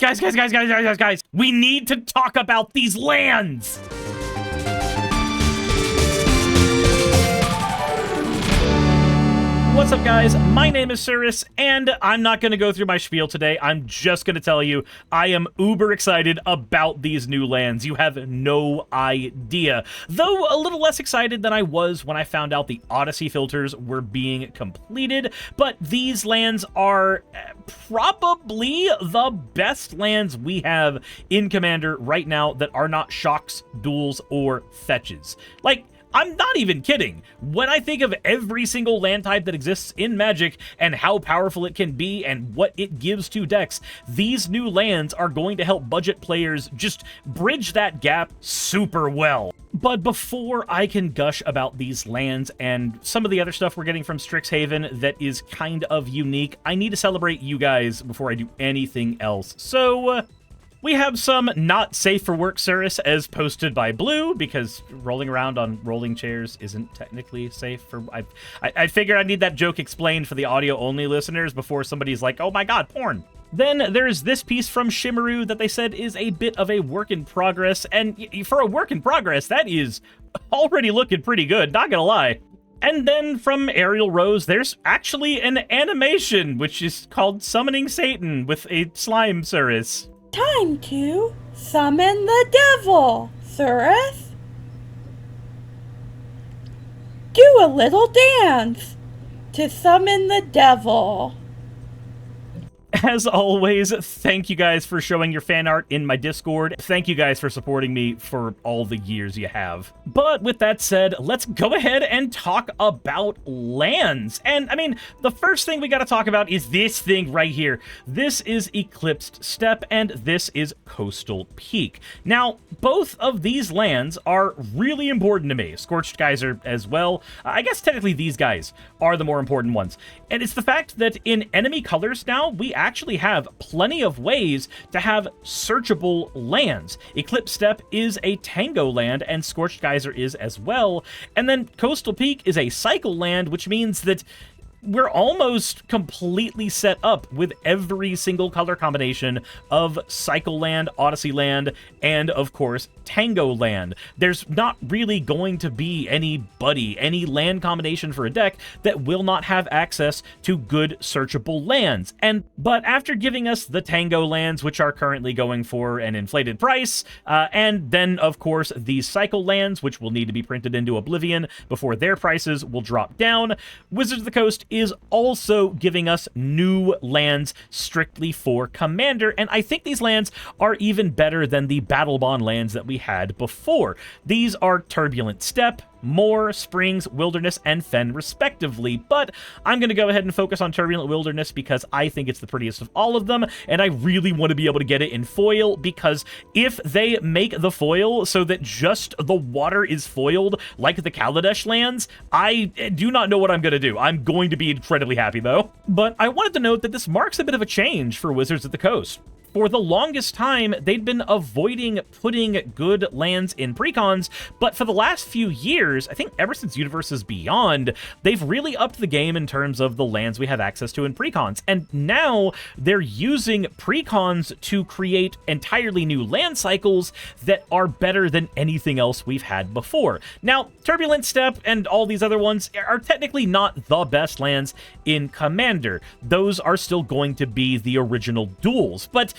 Guys, we need to talk about these lands. What's up, guys? My name is Suris, and I'm not going to go through my spiel today. I'm just going to tell you I am uber excited about these new lands. You have no idea. Though a little less excited than I was when I found out the Odyssey filters were being completed, but these lands are probably the best lands we have in Commander right now that are not shocks, duels, or fetches. Like, I'm not even kidding. When I think of every single land type that exists in Magic and how powerful it can be and what it gives to decks, these new lands are going to help budget players just bridge that gap super well. But before I can gush about these lands and some of the other stuff we're getting from Strixhaven that is kind of unique, I need to celebrate you guys before I do anything else. So, we have some not safe for work Suris as posted by Blue, because rolling around on rolling chairs isn't technically safe for... I figured I need that joke explained for the audio-only listeners before somebody's like, oh my god, porn. Then there's this piece from Shimaru that they said is a bit of a work in progress, and for a work in progress, that is already looking pretty good, not gonna lie. And then from Ariel Rose, there's actually an animation, which is called Summoning Satan with a slime Suris. Time to summon the devil, Suris. Do a little dance to summon the devil. As always, thank you guys for showing your fan art in my Discord. Thank you guys for supporting me for all the years you have. But with that said, let's go ahead and talk about lands. And I mean, the first thing we got to talk about is this thing right here. This is Eclipsed Steppe, and this is Coastal Peak. Now, both of these lands are really important to me. Scorched Geyser as well. I guess technically these guys are the more important ones. And it's the fact that in enemy colors now, we actually have plenty of ways to have searchable lands. Eclipsed Steppe is a Tango land, and Scorched Geyser is as well. And then Coastal Peak is a cycle land, which means that we're almost completely set up with every single color combination of Cycle Land, Odyssey Land, and, of course, Tango Land. There's not really going to be any land combination for a deck that will not have access to good searchable lands. But after giving us the Tango lands, which are currently going for an inflated price, and then, of course, these Cycle lands, which will need to be printed into Oblivion before their prices will drop down, Wizards of the Coast is also giving us new lands strictly for Commander, and I think these lands are even better than the Battle Bond lands that we had before. These are Turbulent Steppe, Moor, Springs, Wilderness, and Fen, respectively, but I'm going to go ahead and focus on Turbulent Wilderness because I think it's the prettiest of all of them, and I really want to be able to get it in foil, because if they make the foil so that just the water is foiled, like the Kaladesh lands, I do not know what I'm going to do. I'm going to be incredibly happy, though. But I wanted to note that this marks a bit of a change for Wizards of the Coast. For the longest time, they'd been avoiding putting good lands in precons, but for the last few years, I think ever since Universes Beyond, they've really upped the game in terms of the lands we have access to in precons, and now they're using precons to create entirely new land cycles that are better than anything else we've had before. Now, Turbulent Steppe and all these other ones are technically not the best lands in Commander. Those are still going to be the original duels, but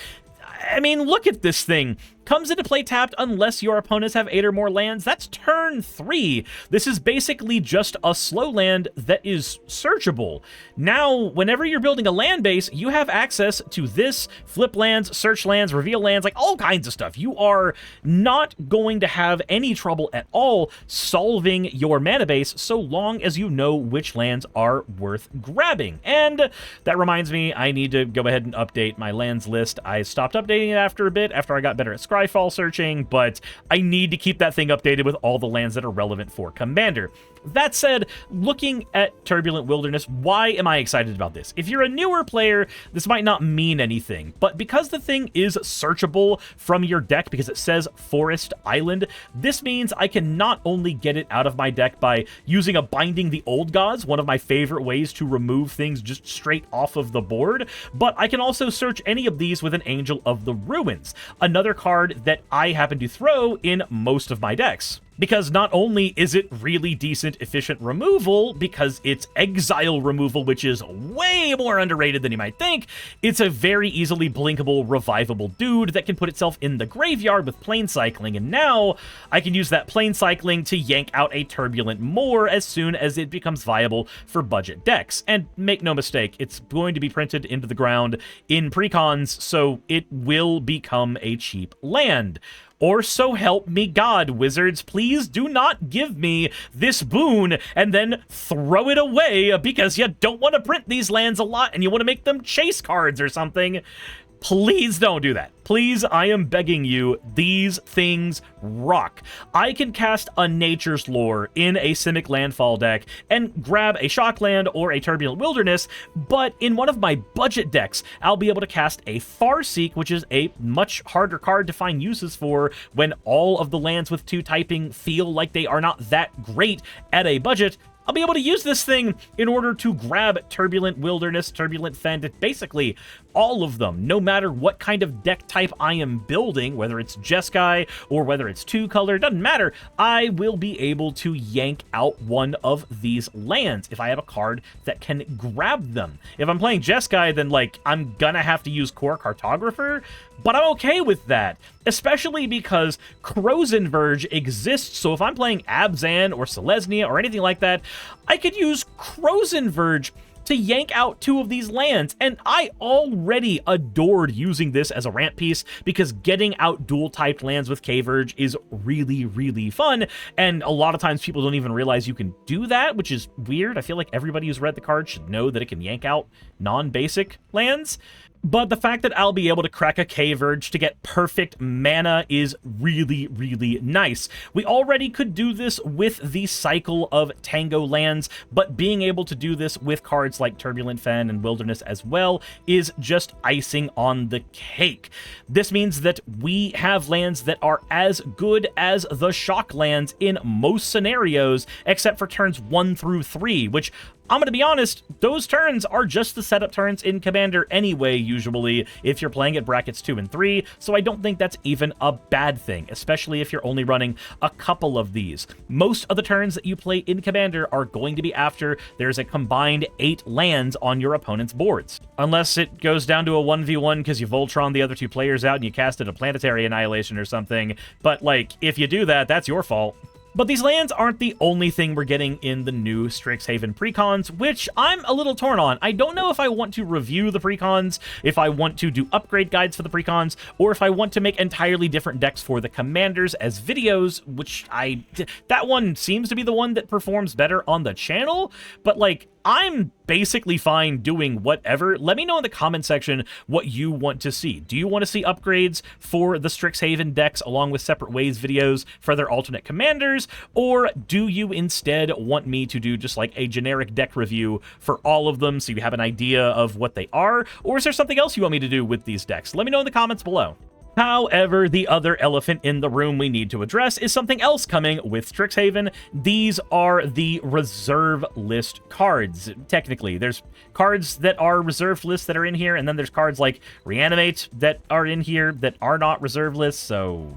I mean, look at this thing. Comes into play tapped unless your opponents have 8 or more lands. That's turn 3. This is basically just a slow land that is searchable. Now, whenever you're building a land base, you have access to this, flip lands, search lands, reveal lands, like all kinds of stuff. You are not going to have any trouble at all solving your mana base so long as you know which lands are worth grabbing. And that reminds me, I need to go ahead and update my lands list. I stopped updating it after a bit, after I got better at Scryfall searching, but I need to keep that thing updated with all the lands that are relevant for Commander. That said, looking at Turbulent Wilderness, why am I excited about this? If you're a newer player, this might not mean anything, but because the thing is searchable from your deck because it says Forest Island, this means I can not only get it out of my deck by using a Binding the Old Gods, one of my favorite ways to remove things just straight off of the board, but I can also search any of these with an Angel of the Ruins, another card that I happen to throw in most of my decks. Because not only is it really decent, efficient removal, because it's exile removal, which is way more underrated than you might think, it's a very easily blinkable, revivable dude that can put itself in the graveyard with plane cycling, and now I can use that plane cycling to yank out a Turbulent more as soon as it becomes viable for budget decks. And make no mistake, it's going to be printed into the ground in precons, so it will become a cheap land. Or so help me God, Wizards, please do not give me this boon and then throw it away because you don't want to print these lands a lot and you want to make them chase cards or something. Please don't do that. Please, I am begging you, these things rock. I can cast a Nature's Lore in a Simic Landfall deck and grab a Shockland or a Turbulent Wilderness, but in one of my budget decks, I'll be able to cast a Farseek, which is a much harder card to find uses for when all of the lands with 2 typing feel like they are not that great at a budget. I'll be able to use this thing in order to grab Turbulent Wilderness, Turbulent Fen, basically all of them, no matter what kind of deck type I am building, whether it's Jeskai or whether it's 2-color, doesn't matter. I will be able to yank out one of these lands if I have a card that can grab them. If I'm playing Jeskai, then like I'm gonna have to use Core Cartographer, but I'm okay with that, especially because Crozen Verge exists, so if I'm playing Abzan or Selesnya or anything like that, I could use Crozen Verge to yank out 2 of these lands, and I already adored using this as a ramp piece because getting out dual-typed lands with K-Verge is really, really fun, and a lot of times people don't even realize you can do that, which is weird. I feel like everybody who's read the card should know that it can yank out non-basic lands. But the fact that I'll be able to crack a K-Verge to get perfect mana is really, really nice. We already could do this with the cycle of Tango lands, but being able to do this with cards like Turbulent Fen and Wilderness as well is just icing on the cake. This means that we have lands that are as good as the Shock lands in most scenarios, except for turns 1 through 3, which I'm going to be honest, those turns are just the setup turns in Commander anyway, usually, if you're playing at brackets 2 and 3, so I don't think that's even a bad thing, especially if you're only running a couple of these. Most of the turns that you play in Commander are going to be after there's a combined 8 lands on your opponent's boards. Unless it goes down to a 1v1 because you Voltron the other 2 players out and you casted a Planetary Annihilation or something, but like, if you do that, that's your fault. But these lands aren't the only thing we're getting in the new Strixhaven precons, which I'm a little torn on. I don't know if I want to review the precons, if I want to do upgrade guides for the precons, or if I want to make entirely different decks for the commanders as videos, which that one seems to be the one that performs better on the channel, but like, I'm basically fine doing whatever. Let me know in the comment section what you want to see. Do you want to see upgrades for the Strixhaven decks along with separate ways videos for their alternate commanders? Or do you instead want me to do just like a generic deck review for all of them so you have an idea of what they are? Or is there something else you want me to do with these decks? Let me know in the comments below. However, the other elephant in the room we need to address is something else coming with Strixhaven. These are the reserve list cards. Technically, there's cards that are reserved lists that are in here, and then there's cards like Reanimate that are in here that are not reserve lists, so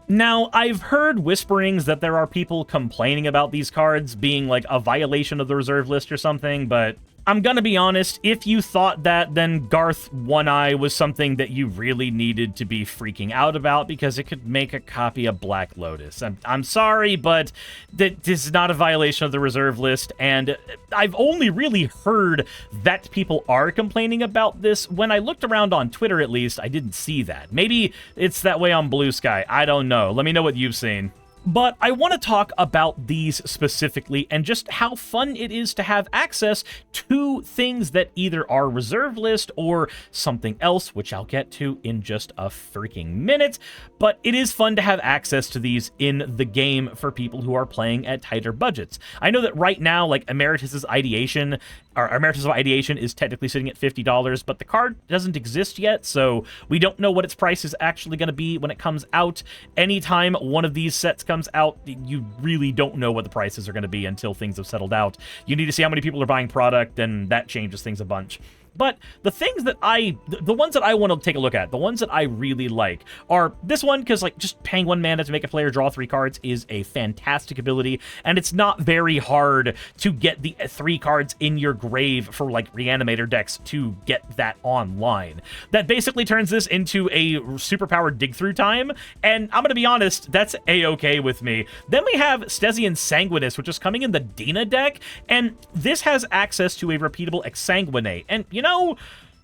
Now, I've heard whisperings that there are people complaining about these cards being like a violation of the reserve list or something, but I'm gonna be honest, if you thought that, then Garth One Eye was something that you really needed to be freaking out about because it could make a copy of Black Lotus. I'm sorry, but this is not a violation of the reserve list, and I've only really heard that people are complaining about this. When I looked around on Twitter, at least, I didn't see that. Maybe it's that way on Blue Sky. I don't know. Let me know what you've seen. But I want to talk about these specifically and just how fun it is to have access to things that either are reserve list or something else, which I'll get to in just a freaking minute. But it is fun to have access to these in the game for people who are playing at tighter budgets. I know that right now, like Emeritus's Ideation, or Emeritus of Ideation is technically sitting at $50, but the card doesn't exist yet, so we don't know what its price is actually going to be when it comes out. Anytime one of these sets comes out, you really don't know what the prices are going to be until things have settled out. You need to see how many people are buying product, and that changes things a bunch. But the things that the ones that I want to take a look at, the ones that I really like, are this one, because like just paying 1 mana to make a player draw 3 cards is a fantastic ability, and it's not very hard to get the 3 cards in your grave for like Reanimator decks to get that online. That basically turns this into a superpowered dig through time, and I'm gonna be honest, that's a-okay with me. Then we have Stesian Sanguinus, which is coming in the Dina deck, and this has access to a repeatable Exsanguinate, and you know,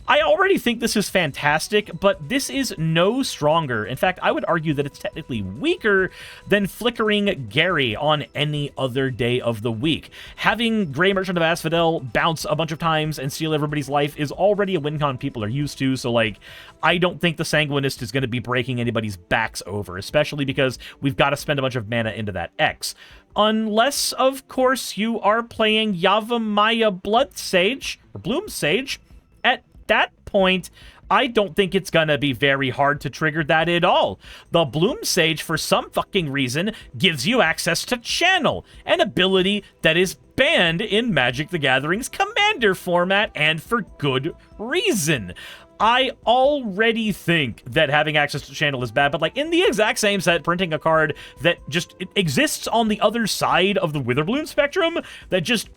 I already think this is fantastic, but this is no stronger. In fact, I would argue that it's technically weaker than Flickering Gary on any other day of the week. Having Grey Merchant of Asphodel bounce a bunch of times and steal everybody's life is already a win con people are used to, so like, I don't think the Sanguinist is going to be breaking anybody's backs over, especially because we've got to spend a bunch of mana into that X. Unless, of course, you are playing Yavimaya Blood Sage, or Bloom Sage. At that point, I don't think it's gonna be very hard to trigger that at all. The Bloom Sage, for some fucking reason, gives you access to Channel, an ability that is banned in Magic the Gathering's Commander format, and for good reason. I already think that having access to Channel is bad, but like in the exact same set, printing a card that just exists on the other side of the Witherbloom spectrum, that just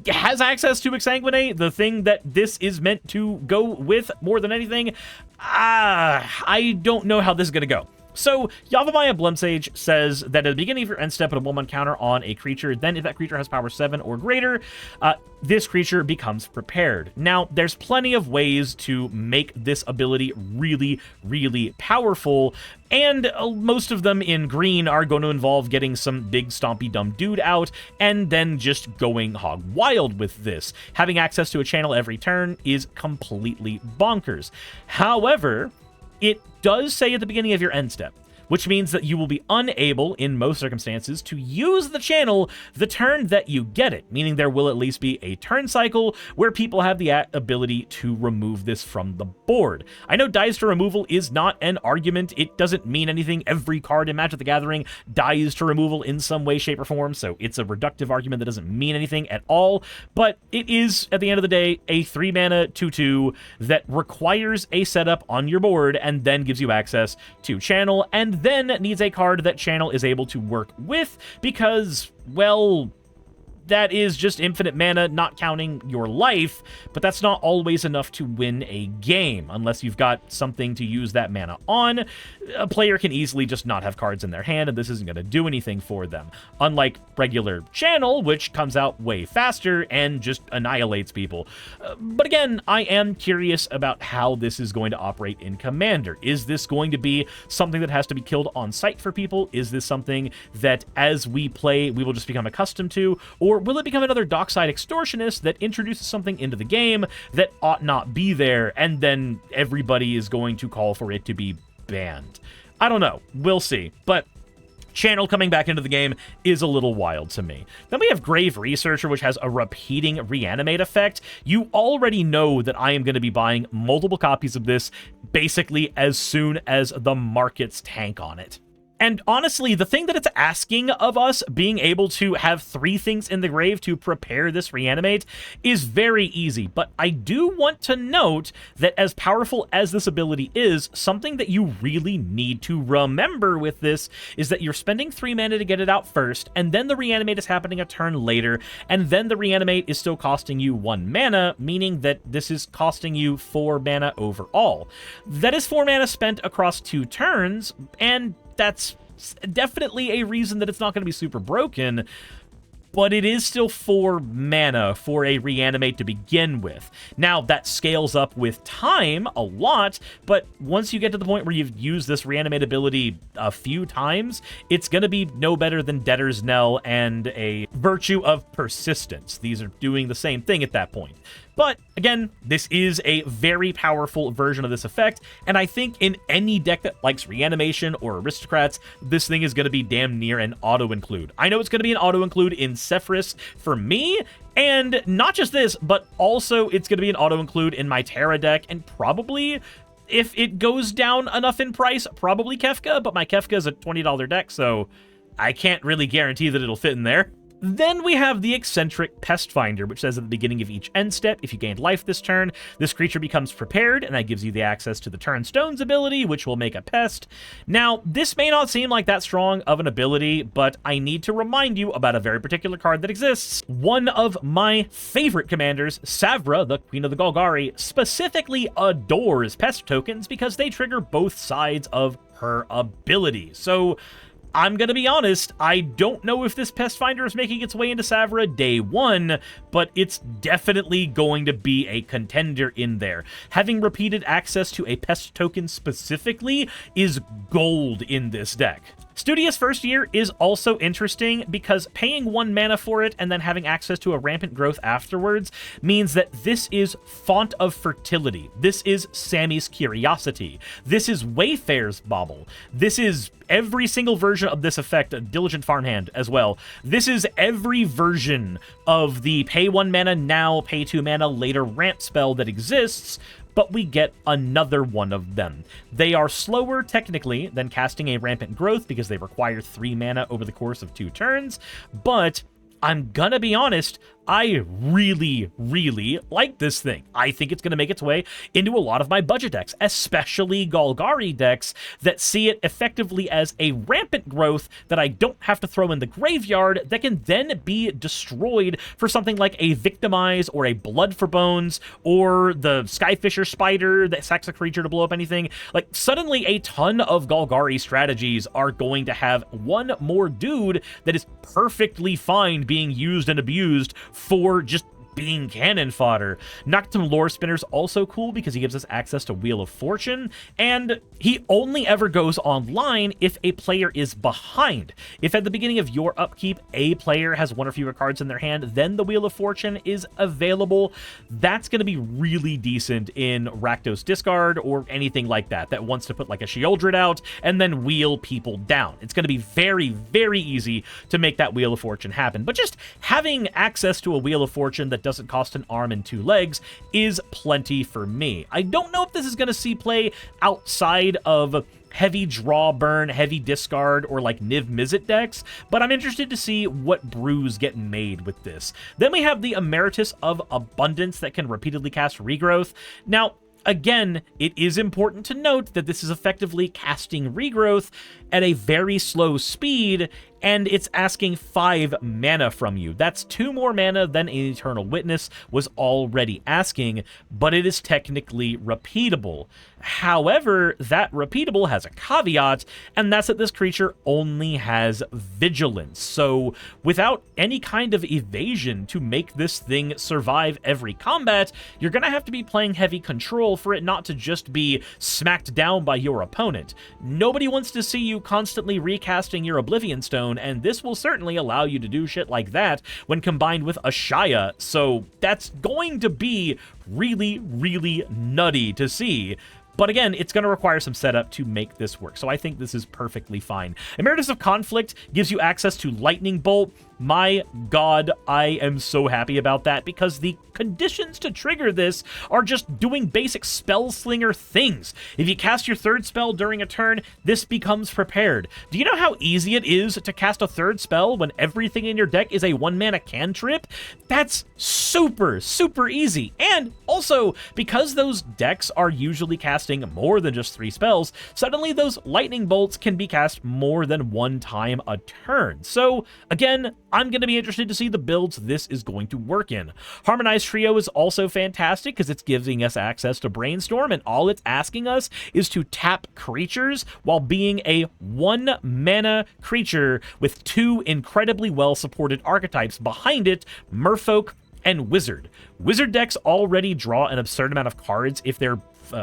has access to Exsanguinate, the thing that this is meant to go with more than anything, I don't know how this is going to go. So, Yavimaya Bloomsage says that at the beginning of your end step, put a 1/1 counter on a creature. Then, if that creature has power 7 or greater, this creature becomes prepared. Now, there's plenty of ways to make this ability really, really powerful, and most of them in green are going to involve getting some big stompy dumb dude out, and then just going hog wild with this. Having access to a channel every turn is completely bonkers. However, it does say at the beginning of your end step, which means that you will be unable, in most circumstances, to use the channel the turn that you get it, meaning there will at least be a turn cycle where people have the ability to remove this from the board. I know dies to removal is not an argument. It doesn't mean anything. Every card in Magic the Gathering dies to removal in some way, shape, or form, so it's a reductive argument that doesn't mean anything at all, but it is, at the end of the day, a 3-mana 2/2 that requires a setup on your board and then gives you access to channel, and then needs a card that Channel is able to work with because, well, that is just infinite mana, not counting your life, but that's not always enough to win a game. Unless you've got something to use that mana on, a player can easily just not have cards in their hand, and this isn't going to do anything for them. Unlike regular Channel, which comes out way faster and just annihilates people. But again, I am curious about how this is going to operate in Commander. Is this going to be something that has to be killed on sight for people? Is this something that, as we play, we will just become accustomed to? Or will it become another Dockside Extortionist that introduces something into the game that ought not be there, and then everybody is going to call for it to be banned? I don't know. We'll see. But Channel coming back into the game is a little wild to me. Then we have Grave Researcher, which has a repeating reanimate effect. You already know that I am going to be buying multiple copies of this basically as soon as the markets tank on it. And honestly, the thing that it's asking of us, being able to have 3 things in the grave to prepare this reanimate, is very easy. But I do want to note that as powerful as this ability is, something that you really need to remember with this is that you're spending 3 mana to get it out first, and then the reanimate is happening a turn later, and then the reanimate is still costing you 1 mana, meaning that this is costing you 4 mana overall. That is 4 mana spent across 2 turns, and that's definitely a reason that it's not going to be super broken, but it is still 4 mana for a reanimate to begin with. Now, that scales up with time a lot, but once you get to the point where you've used this reanimate ability a few times, it's going to be no better than Debtor's Knell and a Virtue of Persistence. These are doing the same thing at that point. But again, this is a very powerful version of this effect, and I think in any deck that likes Reanimation or Aristocrats, this thing is going to be damn near an auto-include. I know it's going to be an auto-include in Sephiroth for me, and not just this, but also it's going to be an auto-include in my Terra deck, and probably, if it goes down enough in price, probably Kefka, but my Kefka is a $20 deck, so I can't really guarantee that it'll fit in there. Then we have the eccentric Pest Finder, which says at the beginning of each end step, if you gained life this turn, this creature becomes prepared, and that gives you the access to the Turn Stones ability, which will make a pest. Now, this may not seem like that strong of an ability, but I need to remind you about a very particular card that exists. One of my favorite commanders, Savra, the Queen of the Golgari, specifically adores pest tokens because they trigger both sides of her ability. So I'm going to be honest, I don't know if this Pest Finder is making its way into Savra day one, but it's definitely going to be a contender in there. Having repeated access to a pest token specifically is gold in this deck. Studious First Year is also interesting because paying 1 mana for it and then having access to a Rampant Growth afterwards means that this is Font of Fertility. This is Sammy's Curiosity. This is Wayfarer's Bauble. This is every single version of this effect, Diligent Farmhand as well. This is every version of the pay 1 mana now, pay 2 mana later ramp spell that exists, but we get another one of them. They are slower, technically, than casting a Rampant Growth because they require 3 mana over the course of 2 turns, but I'm gonna be honest, I really, really like this thing. I think it's going to make its way into a lot of my budget decks, especially Golgari decks that see it effectively as a Rampant Growth that I don't have to throw in the graveyard that can then be destroyed for something like a Victimize or a Blood for Bones or the Skyfisher Spider that sacks a creature to blow up anything. Like, suddenly a ton of Golgari strategies are going to have one more dude that is perfectly fine being used and abused for just being cannon fodder. Noctum Lore Spinner's also cool because he gives us access to Wheel of Fortune, and he only ever goes online if a player is behind. If at the beginning of your upkeep, a player has 1 or fewer cards in their hand, then the Wheel of Fortune is available. That's going to be really decent in Rakdos Discard or anything like that that wants to put like a Sheoldred out and then wheel people down. It's going to be very, very easy to make that Wheel of Fortune happen. But just having access to a Wheel of Fortune that doesn't cost an arm and 2 legs is plenty for me. I don't know if this is going to see play outside of heavy draw burn, heavy discard, or like Niv Mizzet decks, but I'm interested to see what brews get made with this. Then we have the Emeritus of Abundance that can repeatedly cast Regrowth. Now, again, it is important to note that this is effectively casting Regrowth at a very slow speed, and it's asking 5 mana from you. That's 2 more mana than an Eternal Witness was already asking, but it is technically repeatable. However, that repeatable has a caveat, and that's that this creature only has Vigilance. So without any kind of evasion to make this thing survive every combat, you're going to have to be playing heavy control for it not to just be smacked down by your opponent. Nobody wants to see you constantly recasting your Oblivion Stone, and this will certainly allow you to do shit like that when combined with Ashaya, so that's going to be really, really nutty to see. But again, it's going to require some setup to make this work, so I think this is perfectly fine. Emeritus of Conflict gives you access to Lightning Bolt. My god, I am so happy about that because the conditions to trigger this are just doing basic spell slinger things. If you cast your 3rd spell during a turn, this becomes prepared. Do you know how easy it is to cast a 3rd spell when everything in your deck is a 1 mana cantrip? That's super, super easy. And also, because those decks are usually casting casting more than just 3 spells, suddenly those lightning bolts can be cast more than 1 time a turn. So again, I'm going to be interested to see the builds this is going to work in. Harmonized Trio is also fantastic because it's giving us access to Brainstorm, and all it's asking us is to tap creatures while being a 1 mana creature with 2 incredibly well supported archetypes behind it, Merfolk and Wizard. Wizard decks already draw an absurd amount of cards if they're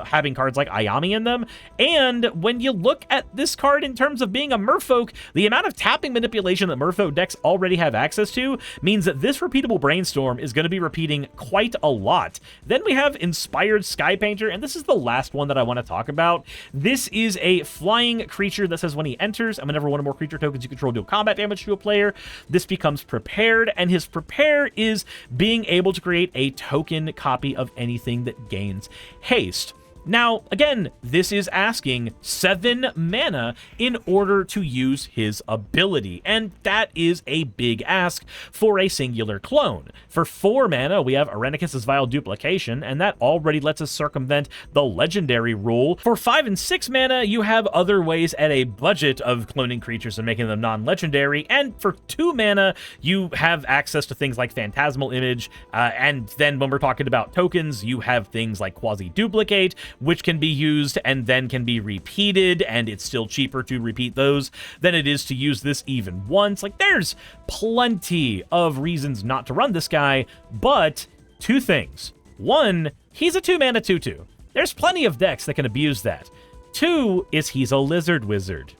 having cards like Ayami in them, and when you look at this card in terms of being a Merfolk, the amount of tapping manipulation that Merfolk decks already have access to means that this repeatable Brainstorm is going to be repeating quite a lot. Then we have Inspired Sky Painter, and this is the last one that I want to talk about. This is a flying creature that says when he enters, and whenever one or more creature tokens you control deal combat damage to a player, this becomes prepared, and his prepare is being able to create a token copy of anything that gains haste. Now, again, this is asking 7 mana in order to use his ability, and that is a big ask for a singular clone. For 4 mana, we have Arenicus' Vile Duplication, and that already lets us circumvent the legendary rule. For 5 and 6 mana, you have other ways at a budget of cloning creatures and making them non-legendary, and for 2 mana, you have access to things like Phantasmal Image, and then when we're talking about tokens, you have things like Quasi-Duplicate, which can be used and then can be repeated, and it's still cheaper to repeat those than it is to use this even once. Like, there's plenty of reasons not to run this guy, but 2 things. 1, he's a 2-mana 2/2. There's plenty of decks that can abuse that. 2 is he's a lizard wizard.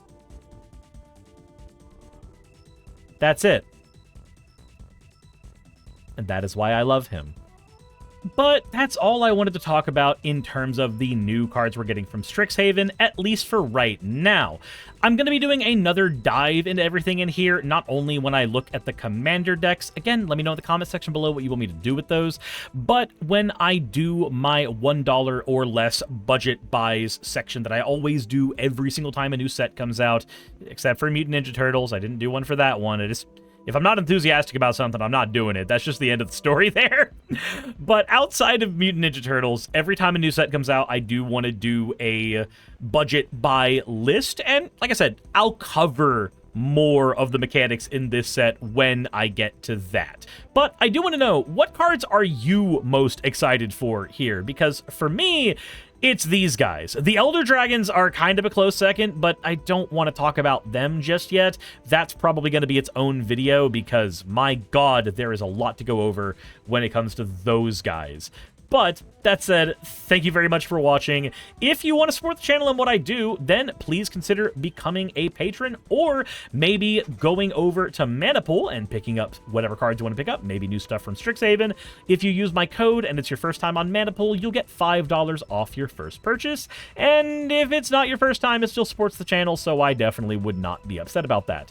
That's it. And that is why I love him. But that's all I wanted to talk about in terms of the new cards we're getting from Strixhaven, at least for right now. I'm going to be doing another dive into everything in here, not only when I look at the commander decks. Again, let me know in the comment section below what you want me to do with those, but when I do my $1 or less budget buys section that I always do every single time a new set comes out, except for Mutant Ninja Turtles. I didn't do one for that one. If I'm not enthusiastic about something, I'm not doing it. That's just the end of the story there. But outside of Mutant Ninja Turtles, every time a new set comes out, I do want to do a budget buy list. And like I said, I'll cover more of the mechanics in this set when I get to that. But I do want to know, what cards are you most excited for here? Because for me, it's these guys. The Elder Dragons are kind of a close second, but I don't want to talk about them just yet. That's probably going to be its own video because, my god, there is a lot to go over when it comes to those guys. But that said, thank you very much for watching. If you want to support the channel and what I do, then please consider becoming a patron, or maybe going over to Manipool and picking up whatever cards you want to pick up, maybe new stuff from Strixhaven. If you use my code and it's your first time on Manipool, you'll get $5 off your first purchase. And if it's not your first time, it still supports the channel, so I definitely would not be upset about that.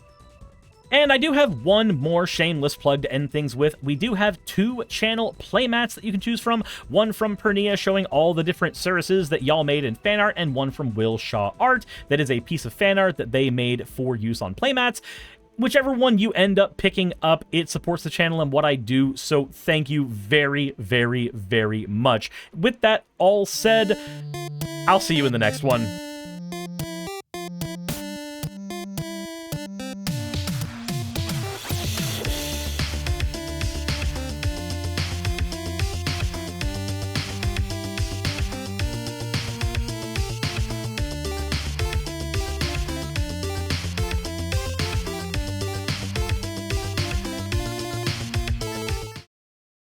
And I do have one more shameless plug to end things with. We do have 2 channel playmats that you can choose from. One from Pernia showing all the different Suruses that y'all made in fan art, and one from Will Shaw Art that is a piece of fan art that they made for use on playmats. Whichever one you end up picking up, it supports the channel and what I do, so thank you very, very, very much. With that all said, I'll see you in the next one.